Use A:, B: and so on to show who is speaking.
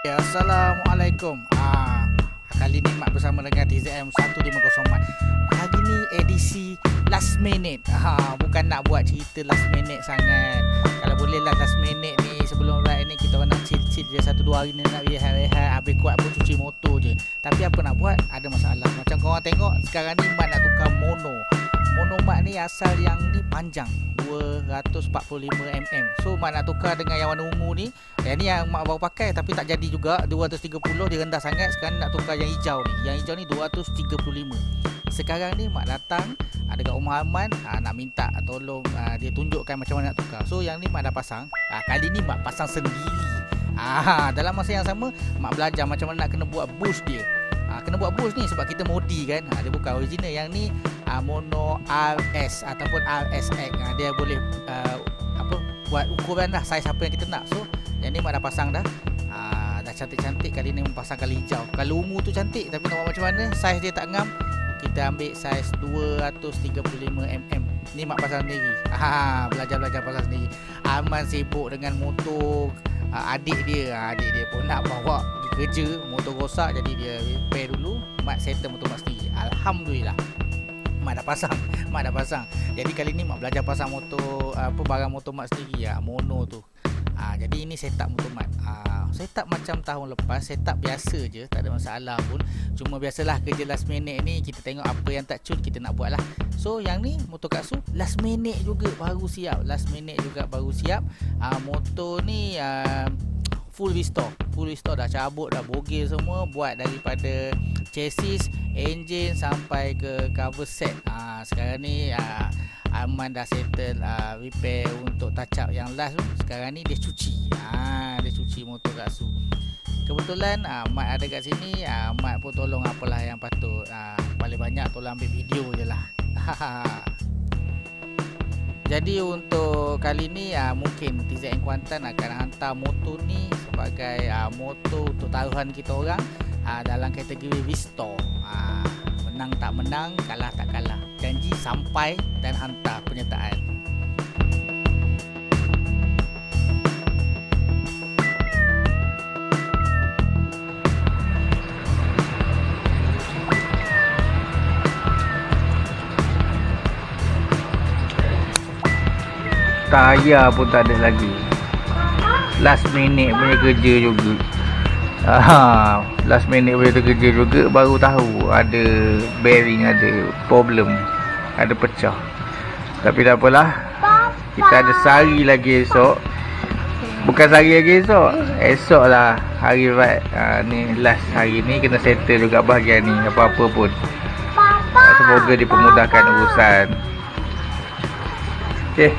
A: Ya, Assalamualaikum. Kali ni Mat bersama dengan TZM 150 Mat. Hari ni edisi last minute. Bukan nak buat cerita last minute sangat. Kalau boleh lah last minute ni sebelum ride ni kita orang nak chill-chill je 1-2 hari ni nak rehat-rehat. Habis kuat pun cuci motor je. Tapi apa nak buat, ada masalah. Macam korang tengok sekarang ni Mat nak tukar mono. Mono Mat ni asal yang ni panjang 245mm. So Mat nak tukar dengan yang warna ungu ni. Yang ni yang Mak baru pakai tapi tak jadi juga. 230 dia rendah sangat. Sekarang nak tukar yang hijau ni. Yang hijau ni 235. Sekarang ni Mak datang dekat rumah Aman, nak minta tolong dia tunjukkan macam mana nak tukar. So yang ni Mak dah pasang. Kali ni Mak pasang sendiri. Dalam masa yang sama Mak belajar macam mana nak kena buat boost dia. Kena buat boost ni sebab kita modi kan. Dia bukan original. Yang ni mono RS ataupun RSX. Dia boleh buat ukuran dah, saiz apa yang kita nak. So yang ni Mak dah pasang dah. Dah cantik-cantik. Kali ni pasang kali hijau. Kalau ungu tu cantik tapi nak buat macam mana, saiz dia tak ngam, kita ambil saiz 235mm. Ni Mak pasang sendiri. Belajar-belajar pasang sendiri. Aman sibuk dengan motor adik dia pun nak bawa pergi kerja. Motor rosak jadi dia repair dulu. Mak settle motor Mak sendiri. Alhamdulillah Mak dah pasang. Jadi kali ni Mak belajar pasang motor, barang motor Mak sendiri, mono tu. Jadi ini setup motor Mat. Setup macam tahun lepas, setup biasa je, tak ada masalah pun. Cuma biasalah kerja last minute ni, kita tengok apa yang tak cun kita nak buat lah. So yang ni motor Katsu last minute juga baru siap. Motor ni full restore dah, cabut dah, bogel semua, buat daripada chassis, engine sampai ke cover set. Sekarang ni Aman dah settle repair untuk touch up yang last tu. Sekarang ni dia cuci. Dia cuci motor Katsu. Kebetulan Mat ada kat sini, Mat pun tolong apalah yang patut. Paling banyak tolong ambil video je lah. Jadi untuk kali ni mungkin TZM Kuantan akan hantar motor ni sebagai motor untuk taruhan kita orang dalam kategori restore. Menang tak menang, kalah tak kalah. Janji sampai dan hantar penyertaan. Tayar pun tak ada lagi. Last minute punya kerja juga. Last minute punya kerja juga. Baru tahu ada bearing, ada problem, ada pecah. Tapi tak apalah, kita ada sehari lagi esok. Bukan sehari lagi esok, esok lah hari ride. Ni last hari ni kena settle juga bahagian ni. Apa-apa pun semoga dipermudahkan urusan. Okay.